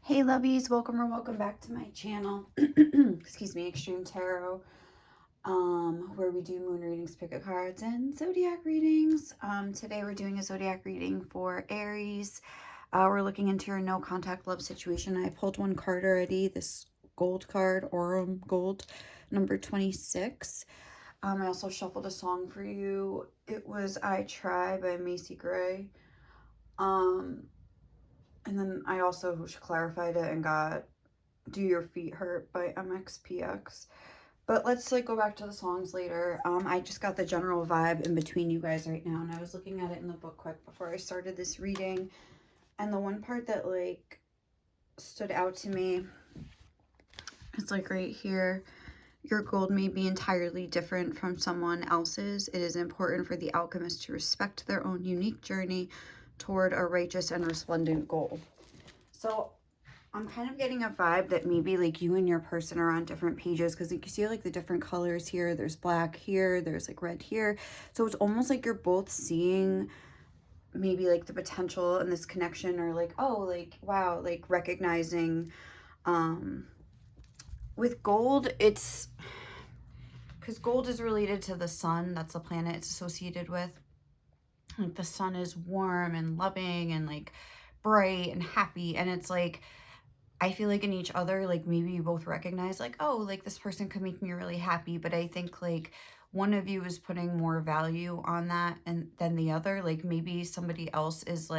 Hey lovies, welcome or welcome back to my channel. Excuse me, Extreme Tarot, where we do moon readings, pick a cards, and zodiac readings. Today we're doing a zodiac reading for Aries. We're looking into your no contact love situation. I pulled one card already, this gold card, Aurum Gold, number 26. I also shuffled a song for you. It was I Try by Macy Gray. And then I also clarified it and got Do Your Feet Hurt by MXPX. But let's go back to the songs later. I just got the general vibe in between you guys right now, and I was looking at it in the book quick before I started this reading. And the one part that stood out to me is right here. Your gold may be entirely different from someone else's. It is important for the alchemist to respect their own unique journey toward a righteous and resplendent goal. So I'm kind of getting a vibe that maybe you and your person are on different pages, because you see the different colors here. There's black here, there's red here. So it's almost like you're both seeing maybe the potential in this connection, or oh, wow, recognizing with gold, it's because gold is related to the sun. That's the planet it's associated with. The sun is warm and loving and bright and happy, and it's I feel in each other, maybe you both recognize oh, this person could make me really happy, but I think one of you is putting more value on that and than the other. Maybe somebody else is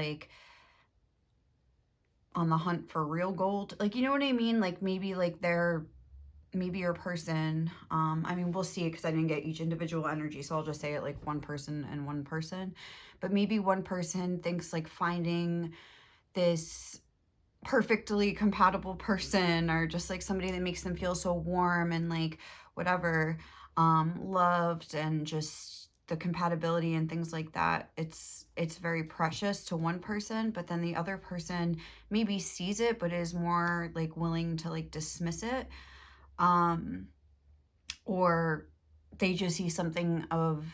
on the hunt for real gold, you know what I mean? Maybe maybe your person, I mean, we'll see, because I didn't get each individual energy, so I'll just say it one person and one person. But maybe one person thinks finding this perfectly compatible person, or just somebody that makes them feel so warm and whatever, loved, and just the compatibility and things like that, it's very precious to one person. But then the other person maybe sees it but is more willing to dismiss it, or they just see something of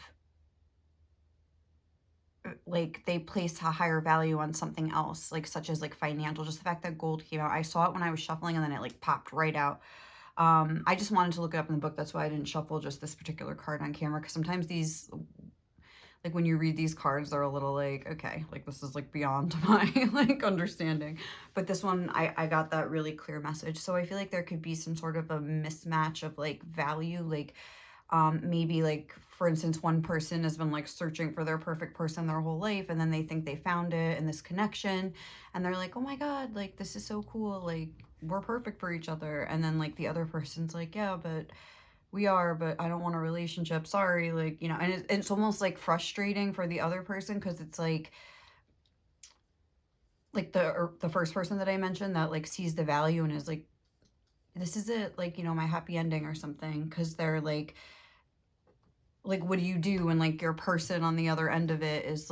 they place a higher value on something else, such as financial. Just the fact that gold came out, I saw it when I was shuffling, and then it popped right out. I just wanted to look it up in the book. That's why I didn't shuffle just this particular card on camera, because sometimes these, when you read these cards, they're a little okay, this is beyond my understanding. But this one, I got that really clear message. So I feel there could be some sort of a mismatch of value, maybe for instance, one person has been searching for their perfect person their whole life, and then they think they found it in this connection, and they're oh my god, this is so cool, we're perfect for each other. And then the other person's yeah, but we are, but I don't want a relationship, sorry, you know. And it's almost frustrating for the other person, because it's the first person that I mentioned that sees the value and is this is it, you know, my happy ending or something, because they're what do you do when your person on the other end of it is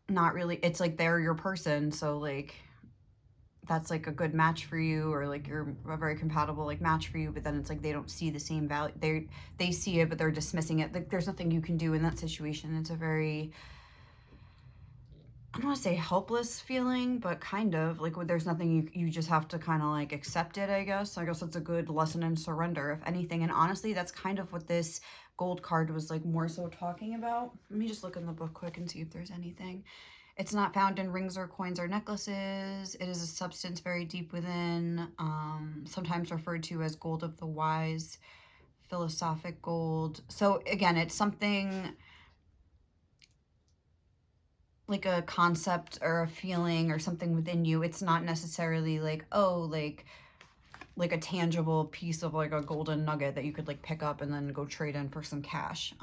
not really, it's they're your person, so that's a good match for you, or you're a very compatible match for you, but then it's they don't see the same value. They see it, but they're dismissing it. There's nothing you can do in that situation. It's a very, I don't want to say helpless feeling, but kind of there's nothing you just have to kind of accept it, I guess. I guess it's a good lesson in surrender, if anything. And honestly, that's kind of what this gold card was more so talking about. Let me just look in the book quick and see if there's anything. It's not found in rings or coins or necklaces. It is a substance very deep within, sometimes referred to as gold of the wise, philosophic gold. So again, it's something a concept or a feeling or something within you. It's not necessarily oh, a tangible piece of a golden nugget that you could pick up and then go trade in for some cash.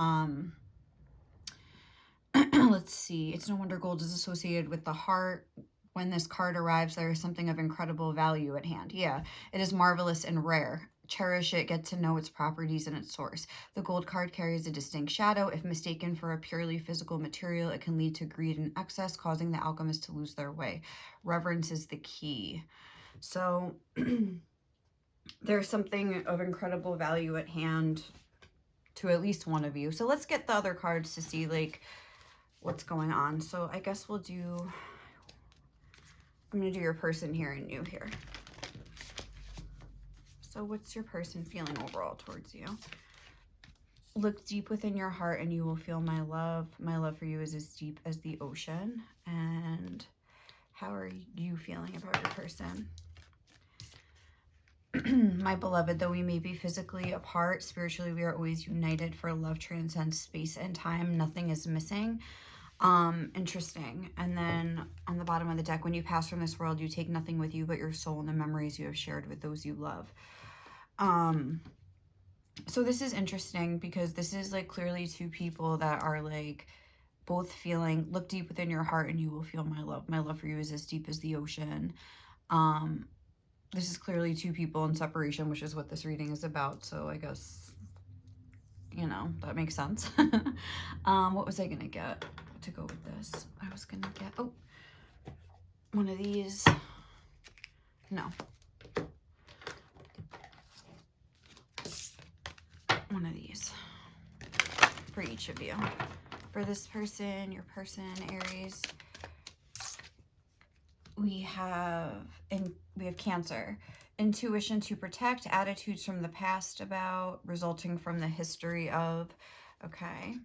Let's see. It's no wonder gold is associated with the heart. When this card arrives, there is something of incredible value at hand. Yeah, it is marvelous and rare. Cherish it, get to know its properties and its source. The gold card carries a distinct shadow. If mistaken for a purely physical material, it can lead to greed and excess, causing the alchemist to lose their way. Reverence is the key. So there's something of incredible value at hand to at least one of you. So let's get the other cards to see what's going on. So I guess we'll do I'm going to do your person here and you here. So what's your person feeling overall towards you? Look deep within your heart and you will feel my love. My love for you is as deep as the ocean. And how are you feeling about your person? My beloved, though we may be physically apart, spiritually we are always united, for love transcends space and time. Nothing is missing. Interesting. And then on the bottom of the deck, when you pass from this world, you take nothing with you but your soul and the memories you have shared with those you love. So this is interesting because this is like clearly two people that are like both feeling, look deep within your heart and you will feel my love. My love for you is as deep as the ocean. This is clearly two people in separation, which is what this reading is about. So I guess, you know, that makes sense. What was I going to get to go with this? I was going to get, oh, one of these. No. One of these for each of you. For this person, your person, Aries, we have Cancer. Intuition to protect, attitudes from the past about, resulting from the history of. Okay.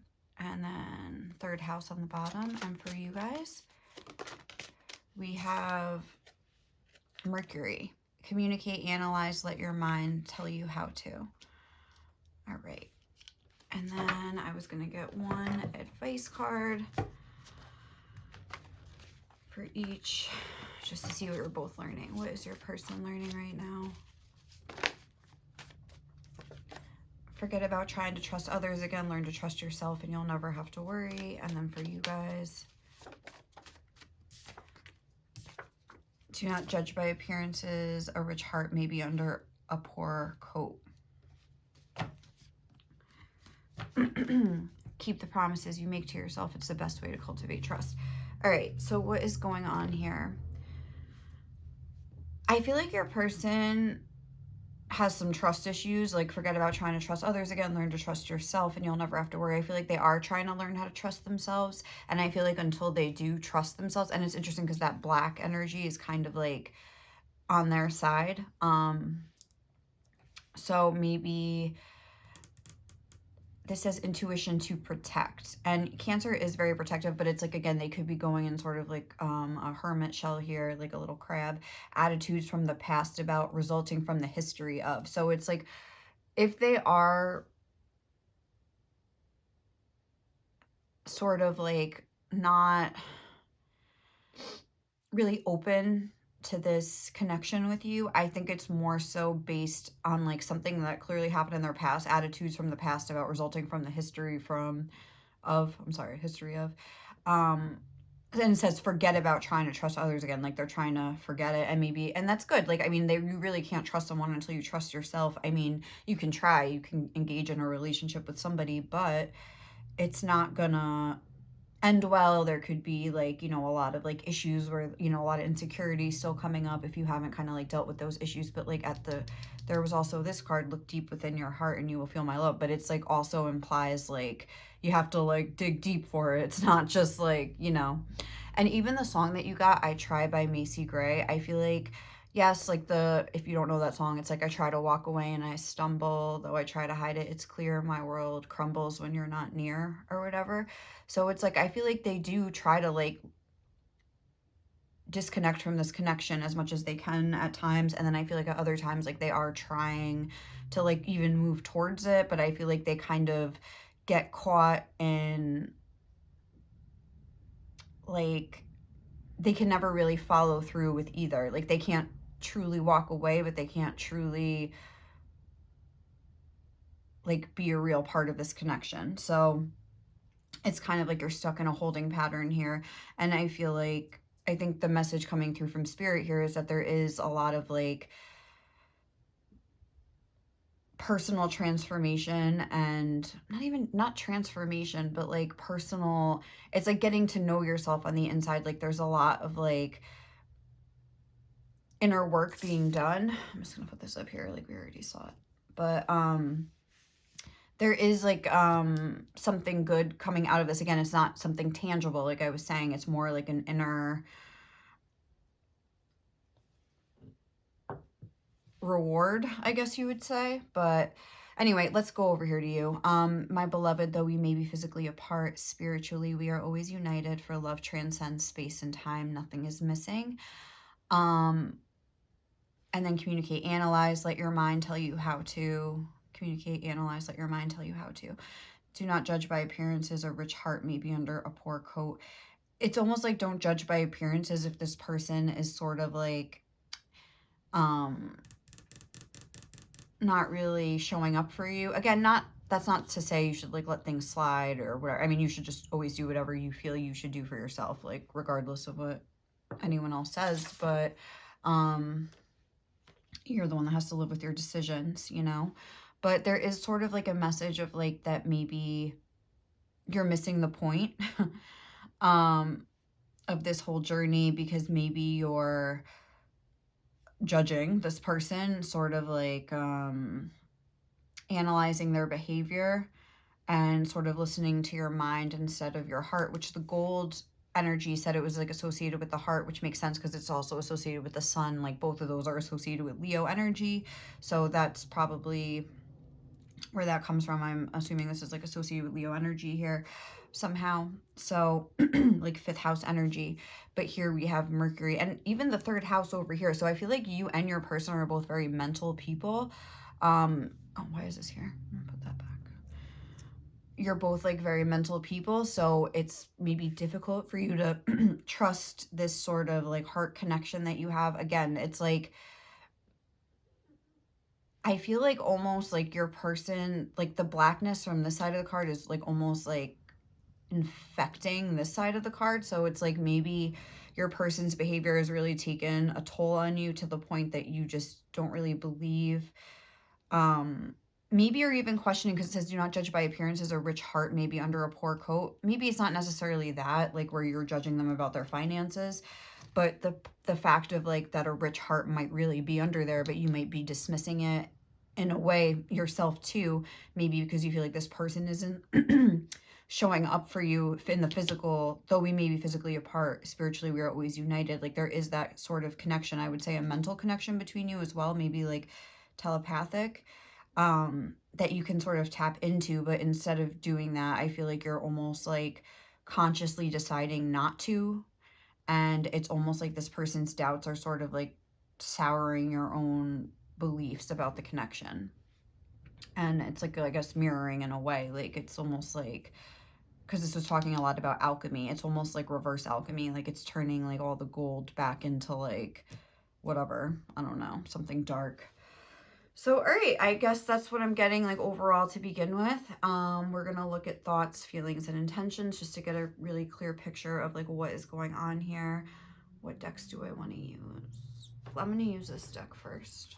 And then third house on the bottom. And for you guys, we have Mercury. Communicate, analyze, let your mind tell you how to. All right. And then I was going to get one advice card for each, just to see what you're both learning. What is your person learning right now? Forget about trying to trust others again. Learn to trust yourself and you'll never have to worry. And then for you guys, do not judge by appearances. A rich heart may be under a poor coat. Keep the promises you make to yourself. It's the best way to cultivate trust. All right, so what is going on here? I feel like your person has some trust issues, like forget about trying to trust others again, learn to trust yourself and you'll never have to worry. I feel like they are trying to learn how to trust themselves, and I feel like until they do trust themselves, and it's interesting because that black energy is kind of like on their side. So maybe this says intuition to protect, and Cancer is very protective, but it's like, again, they could be going in sort of like a hermit shell here, like a little crab. Attitudes from the past about, resulting from the history of. So it's like, if they are sort of like not really open to this connection with you, I think it's more so based on like something that clearly happened in their past, attitudes from the past about, resulting from the history of. Then it says forget about trying to trust others again, like they're trying to forget it, and maybe, and that's good. Like, I mean, you really can't trust someone until you trust yourself. I mean, you can try, you can engage in a relationship with somebody, but it's not gonna end well. There could be like, you know, a lot of like issues where, you know, a lot of insecurity still coming up if you haven't kind of like dealt with those issues. But like there was also this card, look deep within your heart and you will feel my love, but it's like also implies like you have to like dig deep for it. It's not just like, you know. And even the song that you got, I Try by Macy Gray, I feel like, yes, like if you don't know that song, it's like, I try to walk away and I stumble, though I try to hide it, it's clear my world crumbles when you're not near, or whatever. So it's like, I feel like they do try to like disconnect from this connection as much as they can at times. And then I feel like at other times, like they are trying to like even move towards it. But I feel like they kind of get caught in like, they can never really follow through with either. Like they can't truly walk away, but they can't truly like be a real part of this connection. So it's kind of like you're stuck in a holding pattern here. And I feel like, I think the message coming through from spirit here is that there is a lot of like personal transformation, and not transformation, but like personal, it's like getting to know yourself on the inside. Like there's a lot of like inner work being done. I'm just gonna put this up here, like we already saw it, but there is like something good coming out of this. Again, it's not something tangible, like I was saying, it's more like an inner reward, I guess you would say. But anyway, let's go over here to you. My beloved, though we may be physically apart, spiritually we are always united, for love transcends space and time. Nothing is missing. And then communicate, analyze, let your mind tell you how to. Communicate, analyze, let your mind tell you how to. Do not judge by appearances. A rich heart may be under a poor coat. It's almost like don't judge by appearances if this person is sort of like not really showing up for you. Again, that's not to say you should like let things slide or whatever. I mean, you should just always do whatever you feel you should do for yourself, like regardless of what anyone else says. But you're the one that has to live with your decisions, you know. But there is sort of like a message of like that maybe you're missing the point of this whole journey, because maybe you're judging this person, sort of like analyzing their behavior and sort of listening to your mind instead of your heart, which the gold energy said it was like associated with the heart, which makes sense because it's also associated with the sun. Like both of those are associated with Leo energy. So that's probably where that comes from. I'm assuming this is like associated with Leo energy here somehow. So like 5th house energy. But here we have Mercury and even the 3rd house over here. So I feel like you and your person are both very mental people. Oh, why is this here? I'm gonna put that back. You're both like very mental people, so it's maybe difficult for you to trust this sort of like heart connection that you have. Again, it's like I feel like almost like your person, like the blackness from this side of the card is like almost like infecting this side of the card. So it's like maybe your person's behavior has really taken a toll on you to the point that you just don't really believe. Maybe you're even questioning, because it says do not judge by appearances. A rich heart may be under a poor coat. Maybe it's not necessarily that, like where you're judging them about their finances, but the fact of like that a rich heart might really be under there, but you might be dismissing it in a way yourself too, maybe because you feel like this person isn't showing up for you in the physical. Though we may be physically apart, spiritually we are always united. Like there is that sort of connection, I would say a mental connection between you as well, maybe like telepathic, that you can sort of tap into. But instead of doing that, I feel like you're almost like consciously deciding not to, and it's almost like this person's doubts are sort of like souring your own beliefs about the connection. And it's like, I guess, mirroring in a way. Like it's almost like, because this was talking a lot about alchemy, it's almost like reverse alchemy. Like it's turning like all the gold back into like whatever, I don't know, something dark. So, all right, I guess that's what I'm getting like overall to begin with. We're going to look at thoughts, feelings, and intentions just to get a really clear picture of like what is going on here. What decks do I want to use? I'm going to use this deck first.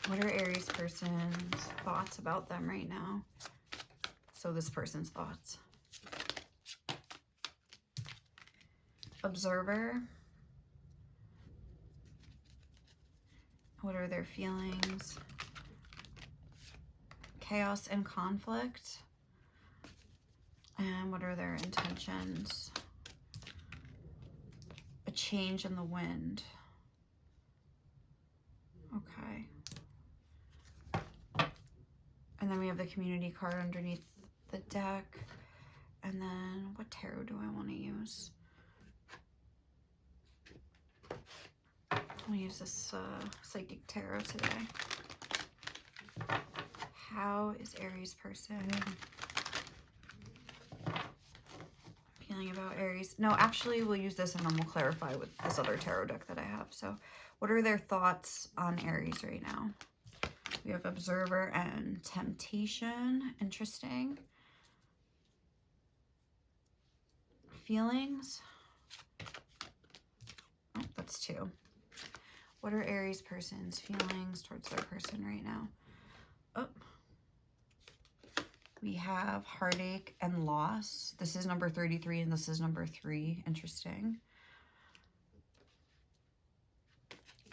What are Aries person's thoughts about them right now? So this person's thoughts. Observer. What are their feelings? Chaos and conflict. And what are their intentions? A change in the wind. Okay. And then we have the community card underneath the deck. And then what tarot do I want to use? I'm going to use this psychic tarot today. How is Aries person feeling about Aries? No, actually we'll use this and then we'll clarify with this other tarot deck that I have. So what are their thoughts on Aries right now? We have Observer and Temptation. Interesting. Feelings. Oh, that's 2. What are Aries person's feelings towards their person right now? Oh. We have heartache and loss. This is number 33 and this is number 3. Interesting.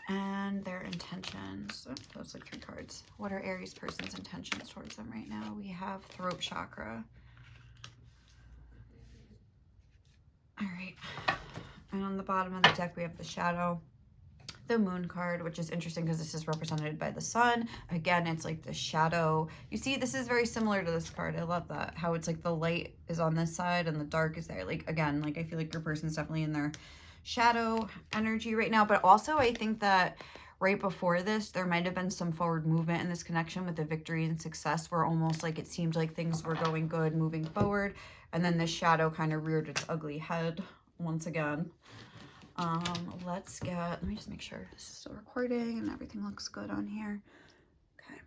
And their intentions. Oh, those like 3 cards. What are Aries person's intentions towards them right now? We have throat chakra. And on the bottom of the deck, we have the shadow, the moon card, which is interesting because this is represented by the sun. Again, it's like the shadow. You see, this is very similar to this card. I love that. How it's like the light is on this side and the dark is there. Like, again, like I feel like your person's definitely in their shadow energy right now. But also I think that right before this, there might have been some forward movement in this connection with the victory and success where almost like it seemed like things were going good, moving forward. And then the shadow kind of reared its ugly head once again. Let me just make sure this is still recording and everything looks good on here. Okay.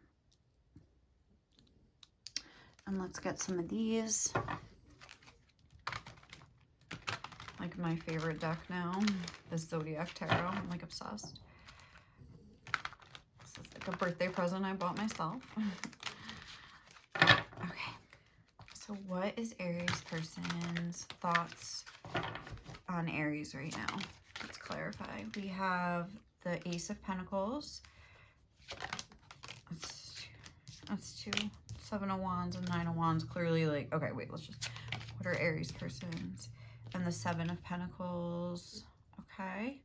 And let's get some of these. Like my favorite deck now, the Zodiac Tarot. I'm like obsessed. This is like a birthday present I bought myself. Okay. So what is Aries person's thoughts on Aries right now? Let's clarify. We have the Ace of Pentacles. That's two. Seven of Wands and Nine of Wands. Clearly, like, okay, wait, let's just, what are Aries person's? And the Seven of Pentacles. Okay.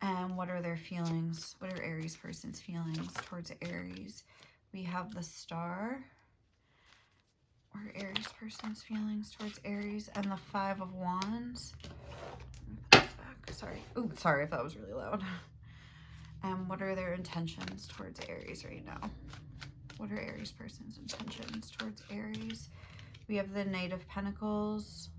And what are their feelings? What are Aries person's feelings towards Aries? We have the Star. What are Aries person's feelings towards Aries? And the Five of Wands. Sorry. Ooh, sorry if that was really loud. And what are their intentions towards Aries right now? What are Aries person's intentions towards Aries? We have the Knight of Pentacles.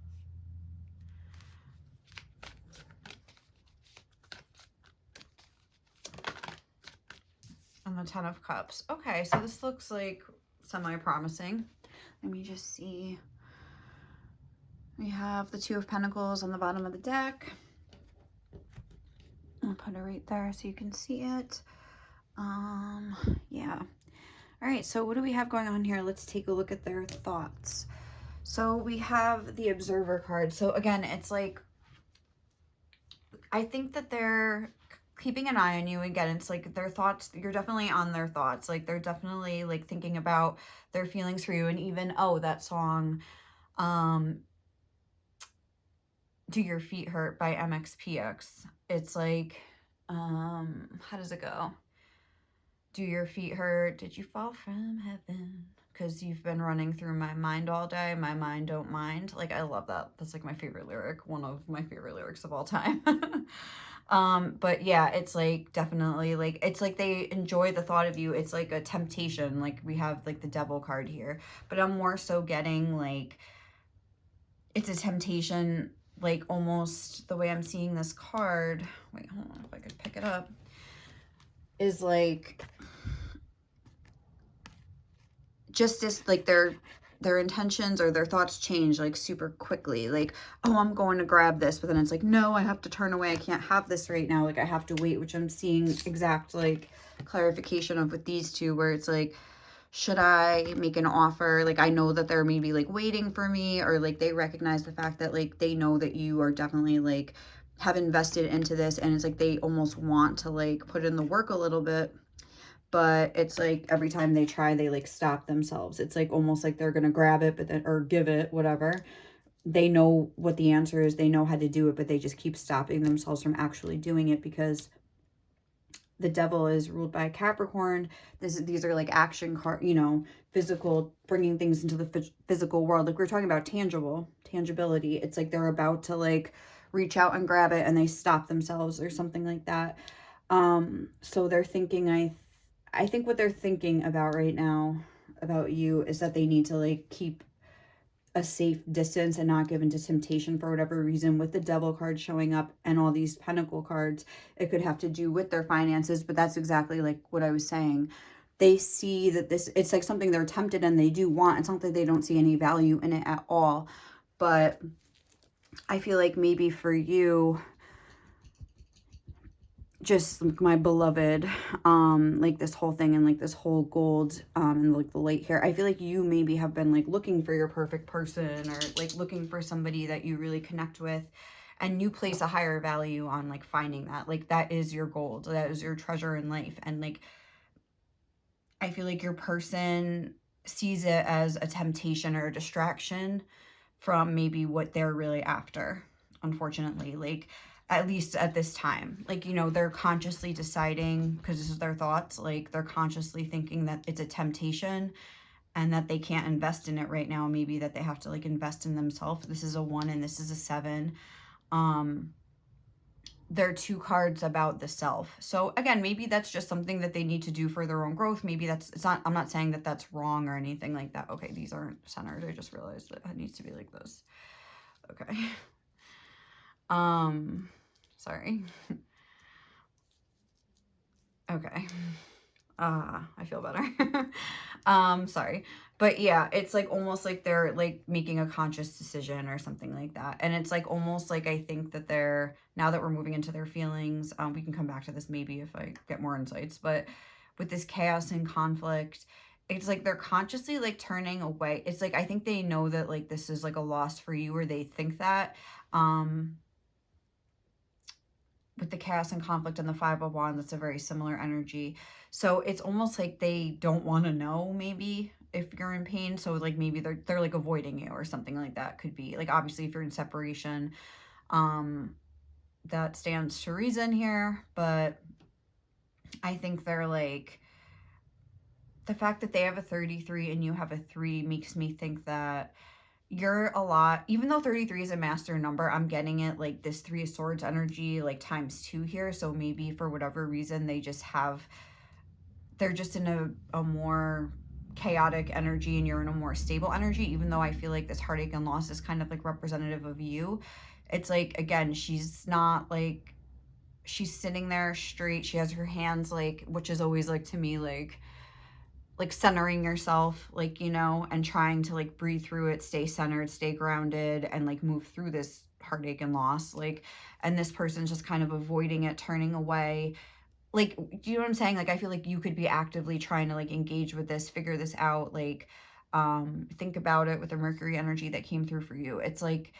And the Ten of Cups. Okay, so this looks like semi-promising. Let me just see. We have the Two of Pentacles on the bottom of the deck. I'll put it right there so you can see it. Yeah. All right, so what do we have going on here? Let's take a look at their thoughts. So we have the Observer card. So again, it's like, I think that they're keeping an eye on you. Again, it's like their thoughts, you're definitely on their thoughts. Like they're definitely like thinking about their feelings for you. And even, oh, that song, Do Your Feet Hurt by MXPX. It's like, how does it go? Do your feet hurt? Did you fall from heaven? Because you've been running through my mind all day. My mind don't mind. Like, I love that. That's like my favorite lyric. One of my favorite lyrics of all time. But yeah, it's like definitely like, it's like they enjoy the thought of you. It's like a temptation. Like we have like the Devil card here, but I'm more so getting like, it's a temptation, like almost the way I'm seeing this card. Wait, hold on, if I could pick it up, is like just as like their intentions or their thoughts change like super quickly. Like, oh, I'm going to grab this, but then it's like, no, I have to turn away. I can't have this right now. Like I have to wait, which I'm seeing exact like clarification of with these two, where it's like, should I make an offer? Like, I know that they're maybe like waiting for me, or like they recognize the fact that like they know that you are definitely like have invested into this, and it's like they almost want to like put in the work a little bit, but it's like every time they try, they like stop themselves. It's like almost like they're gonna grab it, but then, or give it, whatever. They know what the answer is, they know how to do it, but they just keep stopping themselves from actually doing it because the Devil is ruled by Capricorn. These are like action card, you know, physical, bringing things into the physical world. Like we're talking about tangibility. It's like they're about to like reach out and grab it and they stop themselves or something like that. So they're thinking, I think what they're thinking about right now about you is that they need to like keep a safe distance and not give into temptation for whatever reason. With the Devil card showing up and all these Pentacle cards, it could have to do with their finances, but that's exactly like what I was saying. They see that this, it's like something they're tempted and they do want. It's not that they don't see any value in it at all, but I feel like maybe for you, just like my beloved, like this whole thing and like this whole gold, and like the light here, I feel like you maybe have been like looking for your perfect person, or like looking for somebody that you really connect with, and you place a higher value on like finding that. Like that is your gold, that is your treasure in life. And like I feel like your person sees it as a temptation or a distraction from maybe what they're really after, unfortunately. Like, at least at this time, like, you know, they're consciously deciding, because this is their thoughts, like they're consciously thinking that it's a temptation and that they can't invest in it right now. Maybe that they have to like invest in themselves. This is a 1 and this is a 7. They're 2 cards about the self. So again, maybe that's just something that they need to do for their own growth. Maybe it's not, I'm not saying that that's wrong or anything like that. Okay, these aren't centered. I just realized that it needs to be like this. Okay. Sorry. Okay. I feel better. Sorry. But yeah, it's like almost like they're like making a conscious decision or something like that. And it's like almost like I think that they're, now that we're moving into their feelings, we can come back to this maybe if I get more insights, but with this chaos and conflict, it's like they're consciously like turning away. It's like I think they know that like this is like a loss for you, or they think that. With the chaos and conflict and the 5 of Wands, it's a very similar energy. So it's almost like they don't want to know maybe if you're in pain. So like maybe they're like avoiding you or something like that. Could be like, obviously if you're in separation, that stands to reason here. But I think they're like, the fact that they have a 33 and you have a 3 makes me think that you're a lot, even though 33 is a master number, I'm getting it like this 3 of Swords energy like times 2 here. So maybe for whatever reason they just have, they're just in a more chaotic energy and you're in a more stable energy. Even though I feel like this heartache and loss is kind of like representative of you, it's like, again, she's not like, she's sitting there straight, she has her hands like, which is always like to me like centering yourself, like, you know, and trying to like breathe through it, stay centered, stay grounded, and like move through this heartache and loss. Like, and this person's just kind of avoiding it, turning away. Like, do you know what I'm saying? Like, I feel like you could be actively trying to like engage with this, figure this out. Like, think about it with the Mercury energy that came through for you. It's like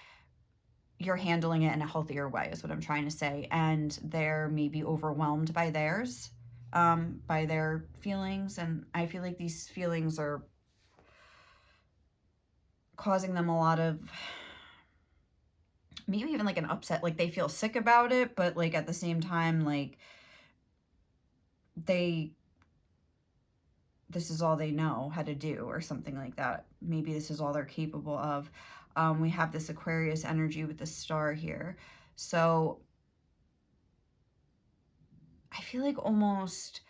you're handling it in a healthier way is what I'm trying to say. And they're maybe overwhelmed by theirs, by their feelings. And I feel like these feelings are causing them a lot of, maybe even like an upset, like they feel sick about it, but like at the same time, like this is all they know how to do or something like that. Maybe this is all they're capable of. We have this Aquarius energy with the star here. So I feel like almost,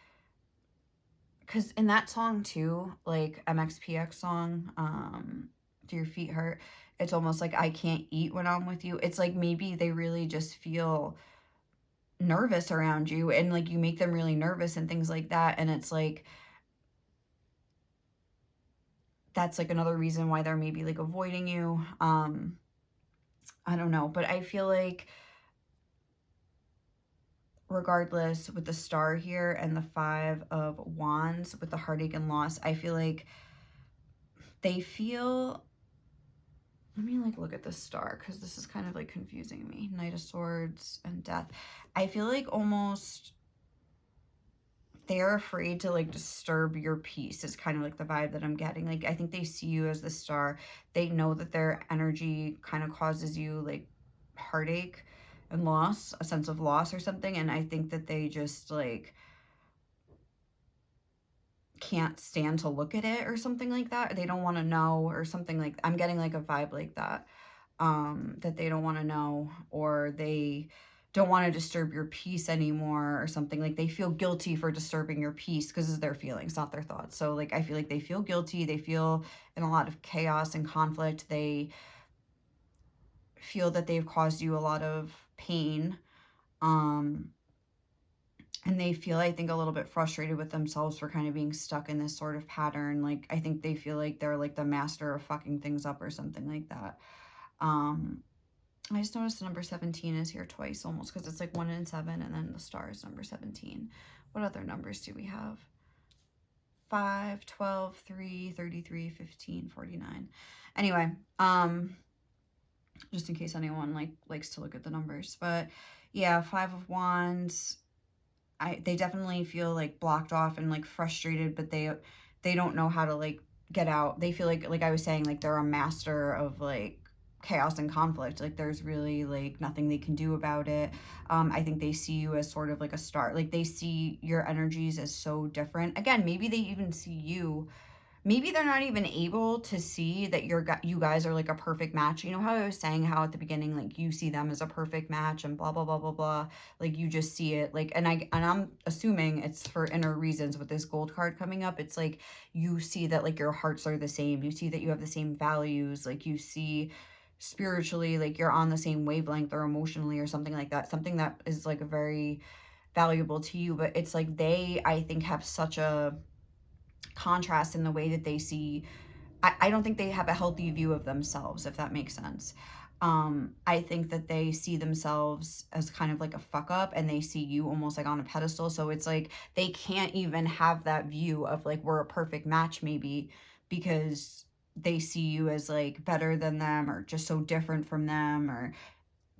because in that song too, like MXPX song, Do Your Feet Hurt? It's almost like I can't eat when I'm with you. It's like maybe they really just feel nervous around you and like you make them really nervous and things like that. And it's like, that's like another reason why they're maybe like avoiding you. I don't know, but I feel like regardless with the star here and the 5 of Wands with the heartache and loss, I feel like they feel, let me like look at the star because this is kind of like confusing me. Knight of Swords and Death. I feel like almost they're afraid to like disturb your peace is kind of like the vibe that I'm getting. Like, I think they see you as the star. They know that their energy kind of causes you like heartache and loss, a sense of loss or something. And I think that they just like can't stand to look at it or something like that. They don't want to know or something like, I'm getting like a vibe like that, that they don't want to know, or they don't want to disturb your peace anymore or something. Like they feel guilty for disturbing your peace because it's their feelings, not their thoughts. So like, I feel like they feel guilty. They feel in a lot of chaos and conflict. They feel that they've caused you a lot of pain. And they feel, I think, a little bit frustrated with themselves for kind of being stuck in this sort of pattern. Like, I think they feel like they're like the master of fucking things up or something like that. I just noticed the number 17 is here twice almost because it's like 1 and 7 and then the star is number 17. What other numbers do we have? 5, 12, 3, 33, 15, 49. Anyway, just in case anyone like likes to look at the numbers. But yeah, 5 of Wands. They definitely feel like blocked off and like frustrated, but they don't know how to like get out. They feel like I was saying, like they're a master of like chaos and conflict. Like there's really like nothing they can do about it. I think they see you as sort of like a star. Like they see your energies as so different. Again, maybe they even see you, maybe they're not even able to see that you guys are like a perfect match. You know how I was saying how at the beginning, like you see them as a perfect match and blah blah blah blah blah. Like you just see it like, and I'm assuming it's for inner reasons with this gold card coming up. It's like you see that like your hearts are the same. You see that you have the same values. Like you see spiritually like you're on the same wavelength or emotionally or something like that. Something that is like very valuable to you. But it's like they, I think, have such a contrast in the way that they see. I don't think they have a healthy view of themselves, if that makes sense. I think that they see themselves as kind of like a fuck up, and they see you almost like on a pedestal. So it's like they can't even have that view of like we're a perfect match, maybe, because they see you as like better than them or just so different from them, or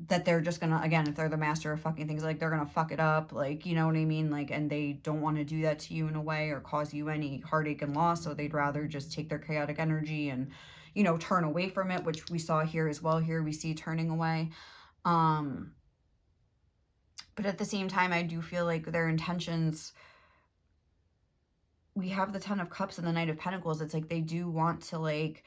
that they're just gonna, again, if they're the master of fucking things, like they're gonna fuck it up, like, you know what I mean, like, and they don't want to do that to you in a way or cause you any heartache and loss, so they'd rather just take their chaotic energy and, you know, turn away from it, which we saw here as well. Here we see turning away. But at the same time, I do feel like their intentions, we have the Ten of Cups and the Knight of Pentacles. It's like they do want to like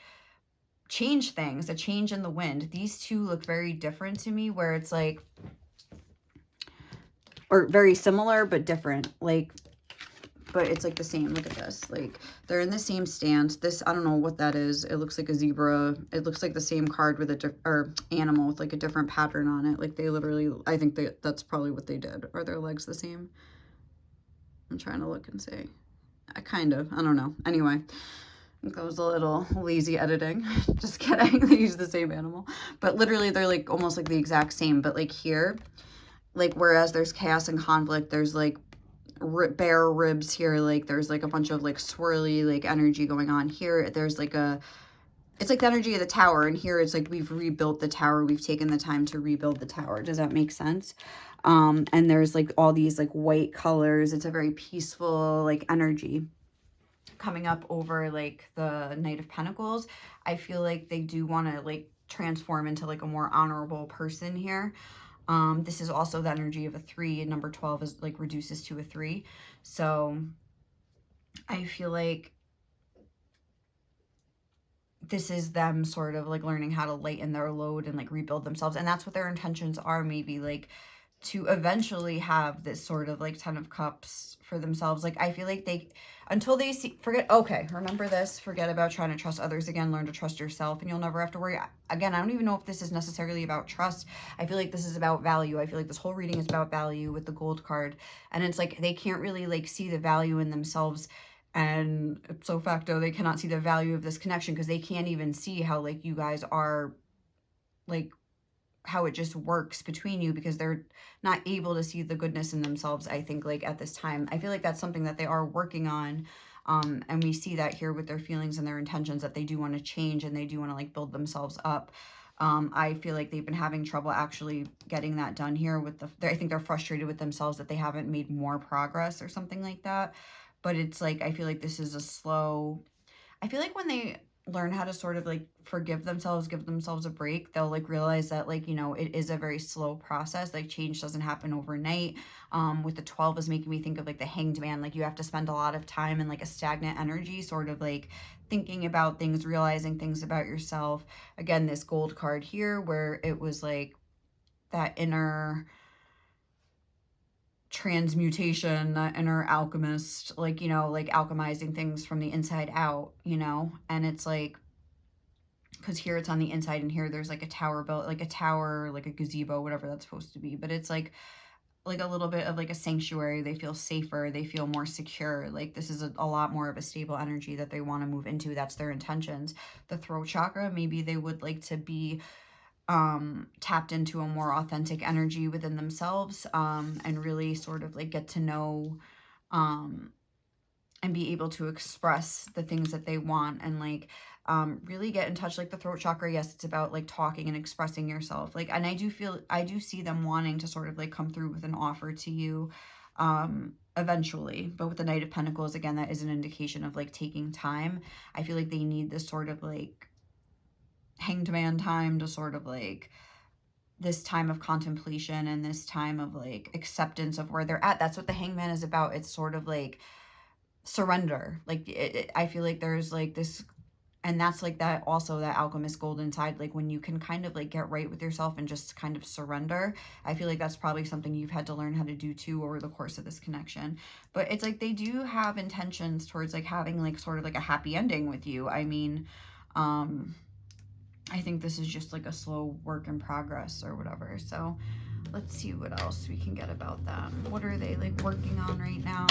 change things, a change in the wind. These two look very different to me, where it's like, or very similar but different, like, but it's like the same. Look at this, like they're in the same stance. This, I don't know what that is. It looks like a zebra. It looks like the same card with a or animal with like a different pattern on it. Like they literally, I think that's probably what they did. Are their legs the same? I'm trying to look and see. I don't know. Anyway, that was a little lazy editing. Just kidding. They use the same animal, but literally they're like almost like the exact same. But like here, like whereas there's chaos and conflict, there's like bare ribs here. Like there's like a bunch of like swirly like energy going on here. There's like it's like the energy of the tower, and here it's like we've rebuilt the tower. We've taken the time to rebuild the tower. Does that make sense? And there's like all these like white colors. It's a very peaceful like energy coming up over like the Knight of Pentacles. I feel like they do want to like transform into like a more honorable person here. This is also the energy of a 3, and number 12 is like reduces to a 3. So I feel like this is them sort of like learning how to lighten their load and like rebuild themselves. And that's what their intentions are, maybe like to eventually have this sort of like 10 of Cups for themselves. Like I feel like they, until they see, okay, remember this, forget about trying to trust others again, learn to trust yourself, and you'll never have to worry. Again, I don't even know if this is necessarily about trust. I feel like this is about value. I feel like this whole reading is about value with the gold card, and it's like they can't really like see the value in themselves, and ipso facto they cannot see the value of this connection because they can't even see how like you guys are, like how it just works between you, because they're not able to see the goodness in themselves. I think like at this time, I feel like that's something that they are working on. And we see that here with their feelings and their intentions, that they do want to change and they do want to like build themselves up. I feel like they've been having trouble actually getting that done here with I think they're frustrated with themselves that they haven't made more progress or something like that. But it's like, I feel like this is a slow, I feel like when they learn how to sort of like forgive themselves, give themselves a break, they'll like realize that like, you know, it is a very slow process. Like change doesn't happen overnight. With the 12 is making me think of like the Hanged Man. Like you have to spend a lot of time in like a stagnant energy, sort of like thinking about things, realizing things about yourself. Again, this gold card here where it was like that inner transmutation, that inner alchemist, like, you know, like alchemizing things from the inside out, you know. And it's like, because here it's on the inside and here there's like a tower built, like a tower, like a gazebo, whatever that's supposed to be, but it's like a little bit of like a sanctuary. They feel safer, they feel more secure. Like this is a lot more of a stable energy that they want to move into. That's their intentions. The throat chakra, maybe they would like to be tapped into a more authentic energy within themselves, and really sort of like get to know, and be able to express the things that they want, and like really get in touch. Like the throat chakra, yes, it's about like talking and expressing yourself, like, and I do see them wanting to sort of like come through with an offer to you eventually. But with the Knight of Pentacles, again, that is an indication of like taking time. I feel like they need this sort of like hanged man time to sort of like this time of contemplation and this time of like acceptance of where they're at. That's what the hangman is about. It's sort of like surrender. Like I feel like there's like this, and that's like that also, that alchemist golden side, like when you can kind of like get right with yourself and just kind of surrender. I feel like that's probably something you've had to learn how to do too over the course of this connection. But it's like they do have intentions towards like having like sort of like a happy ending with you. I mean, I think this is just like a slow work in progress or whatever. So let's see what else we can get about them. What are they like working on right now?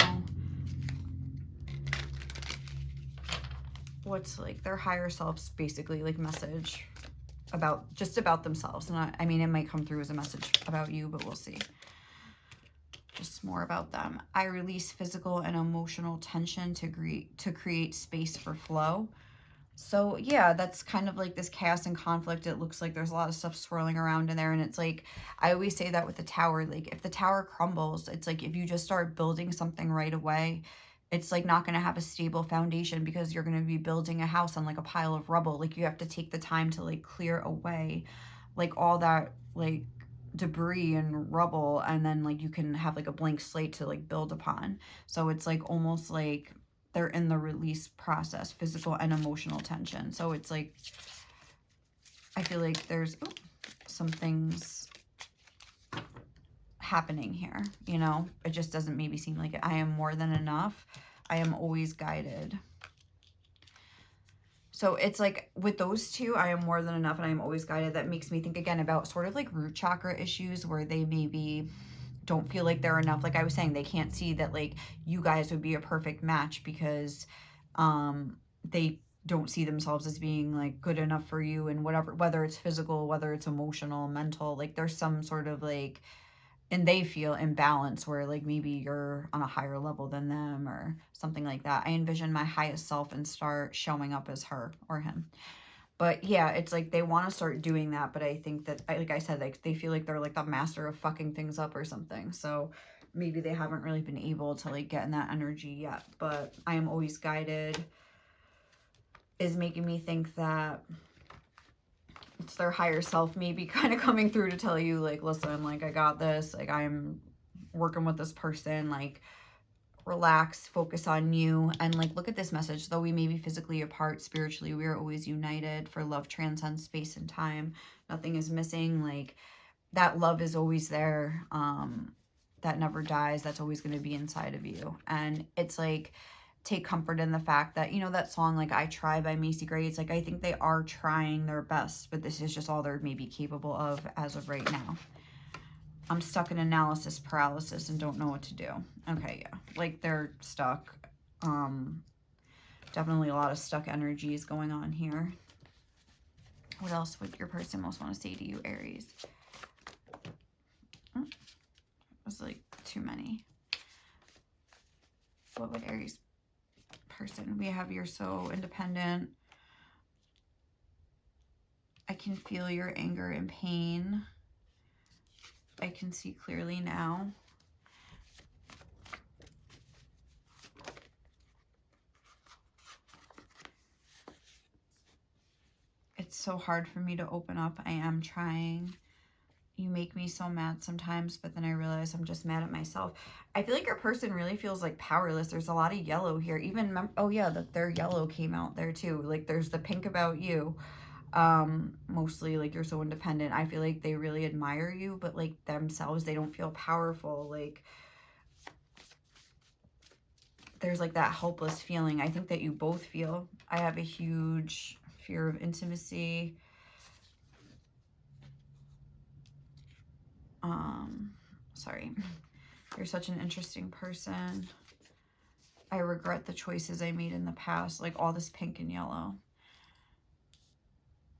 What's like their higher self's basically like message about, just about themselves. And I mean, it might come through as a message about you, but we'll see. Just more about them. I release physical and emotional tension to create space for flow. So yeah, that's kind of like this chaos and conflict. It looks like there's a lot of stuff swirling around in there. And it's like, I always say that with the tower, like if the tower crumbles, it's like if you just start building something right away, it's like not going to have a stable foundation because you're going to be building a house on like a pile of rubble. Like you have to take the time to like clear away like all that like debris and rubble, and then like you can have like a blank slate to like build upon. So it's like almost like they're in the release process, physical and emotional tension. So it's like, I feel like there's some things happening here, you know? It just doesn't maybe seem like it. I am more than enough. I am always guided. So it's like with those two, I am more than enough and I am always guided. That makes me think again about sort of like root chakra issues where they maybe don't feel like they're enough. Like I was saying, they can't see that like you guys would be a perfect match because they don't see themselves as being like good enough for you, and whatever, whether it's physical, whether it's emotional, mental, like there's some sort of like, and they feel imbalance where like maybe you're on a higher level than them or something like that. I envision my highest self and start showing up as her or him. But yeah, it's like they want to start doing that, but I think that, like I said, like they feel like they're like the master of fucking things up or something. So maybe they haven't really been able to like get in that energy yet. But I am always guided is making me think that it's their higher self maybe kind of coming through to tell you like, listen, like I got this, like I'm working with this person, like relax, focus on you. And like, look at this message. Though we may be physically apart, spiritually we are always united, for love transcends space and time. Nothing is missing. Like that love is always there. That never dies. That's always going to be inside of you. And it's like, take comfort in the fact that, you know, that song like I Try by Macy Gray, it's like I think they are trying their best, but this is just all they're maybe capable of as of right now. I'm stuck in analysis paralysis and don't know what to do. Okay, yeah. Like they're stuck. Definitely a lot of stuck energies going on here. What else would your person most want to say to you, Aries? Oh, it was like too many. What would Aries person? We have you're so independent. I can feel your anger and pain. I can see clearly now. It's so hard for me to open up. I am trying. You make me so mad sometimes, but then I realize I'm just mad at myself. I feel like your person really feels like powerless. There's a lot of yellow here. Even, oh yeah, their yellow came out there too. Like there's the pink about you. Mostly like you're so independent. I feel like they really admire you, but like themselves, they don't feel powerful. Like there's like that helpless feeling I think that you both feel. I have a huge fear of intimacy. Sorry. You're such an interesting person. I regret the choices I made in the past. Like all this pink and yellow.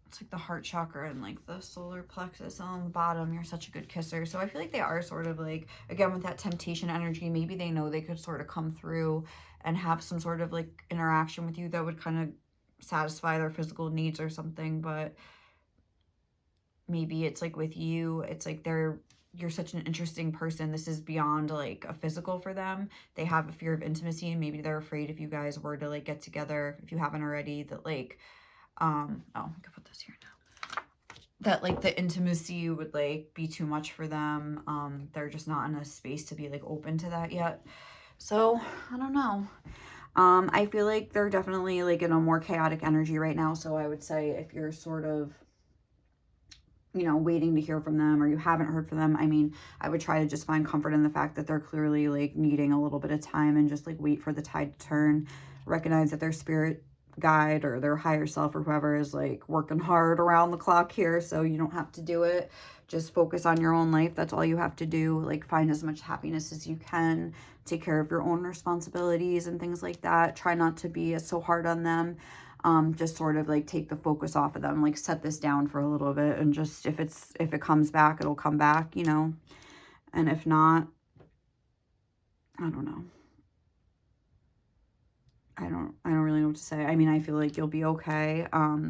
It's like the heart chakra and like the solar plexus on the bottom. You're such a good kisser. So I feel like they are sort of like, again, with that temptation energy, maybe they know they could sort of come through and have some sort of like interaction with you that would kind of satisfy their physical needs or something. But maybe it's like with you, it's like you're such an interesting person. This is beyond like a physical for them. They have a fear of intimacy, and maybe they're afraid if you guys were to like get together, if you haven't already, that like, oh, I could put this here now. that like the intimacy would like be too much for them. They're just not in a space to be like open to that yet. So I don't know. I feel like they're definitely like in a more chaotic energy right now. So I would say if you're sort of, you know, waiting to hear from them or you haven't heard from them, I mean, I would try to just find comfort in the fact that they're clearly like needing a little bit of time and just like wait for the tide to turn. Recognize that their spirit guide or their higher self or whoever is like working hard around the clock here, so you don't have to do it. Just focus on your own life. That's all you have to do. Like find as much happiness as you can. Take care of your own responsibilities and things like that. Try not to be so hard on them. Just sort of like take the focus off of them, like set this down for a little bit, and just if it comes back, it'll come back, you know, and if not, I don't know. I don't really know what to say. I mean, I feel like you'll be okay.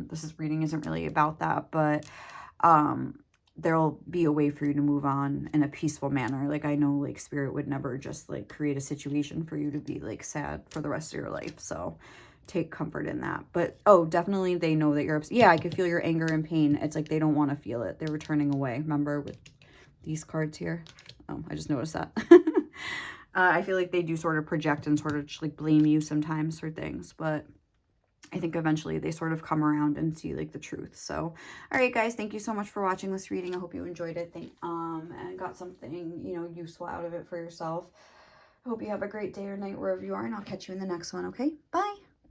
This reading isn't really about that, but there'll be a way for you to move on in a peaceful manner. Like I know like spirit would never just like create a situation for you to be like sad for the rest of your life. So take comfort in that. But oh, definitely they know that you're upset. Yeah, I could feel your anger and pain. It's like they don't want to feel it. They were turning away. Remember with these cards here? Oh, I just noticed that. I feel like they do sort of project and sort of just like blame you sometimes for things, but I think eventually they sort of come around and see like the truth. So, all right, guys, thank you so much for watching this reading. I hope you enjoyed it. And got something, you know, useful out of it for yourself. I hope you have a great day or night wherever you are, and I'll catch you in the next one. Okay, bye.